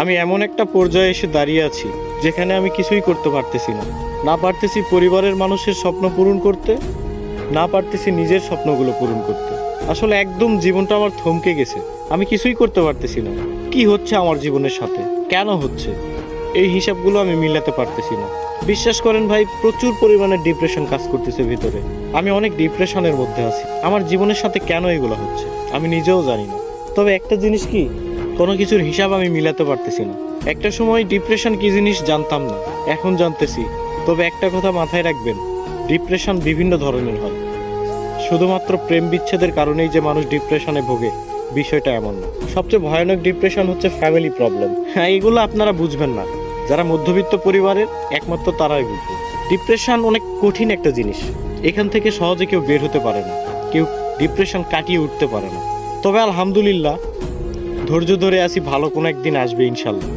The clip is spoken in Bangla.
আমি এমন একটা পর্যায়ে এসে দাঁড়িয়ে আছি যেখানে আমি কিছুই করতে পারতেছি না। না পারতেছি পরিবারের মানুষের স্বপ্ন পূরণ করতে, না পারতেছি নিজের স্বপ্নগুলো পূরণ করতে। আসলে একদম জীবনটা আমার থমকে গেছে। আমি কিছুই করতে পারতেছি না। কি হচ্ছে আমার জীবনের সাথে, কেন হচ্ছে, এই হিসাবগুলো আমি মিলাতে পারতেছি না। বিশ্বাস করেন ভাই, প্রচুর পরিমাণে ডিপ্রেশন কাজ করতেছে ভিতরে। আমি অনেক ডিপ্রেশনের মধ্যে আছি। আমার জীবনের সাথে কেন এগুলো হচ্ছে আমি নিজেও জানি না। তবে একটা জিনিস কি, কোনো কিছুর হিসাব আমি মিলাতে পারতেছি না। একটা সময় ডিপ্রেশন কি জিনিস জানতাম না, এখন জানতেছি। তবে একটা কথা মাথায় রাখবেন, ডিপ্রেশন বিভিন্ন ধরনের হয়। শুধুমাত্র প্রেম বিচ্ছেদের কারণেই যে মানুষ ডিপ্রেশনে ভোগে, বিষয়টা এমন না। সবচেয়ে ভয়ানক ডিপ্রেশন হচ্ছে ফ্যামিলি প্রবলেম। হ্যাঁ, এগুলো আপনারা বুঝবেন না। যারা মধ্যবিত্ত পরিবারের, একমাত্র তারাই বুঝবে। ডিপ্রেশন অনেক কঠিন একটা জিনিস। এখান থেকে সহজে কেউ বের হতে পারে না, কেউ ডিপ্রেশন কাটিয়ে উঠতে পারে না। তবে আলহামদুলিল্লাহ, ধৈর্য ধরে আছি, ভালো কোনো একদিন আসবে ইনশাল্লাহ।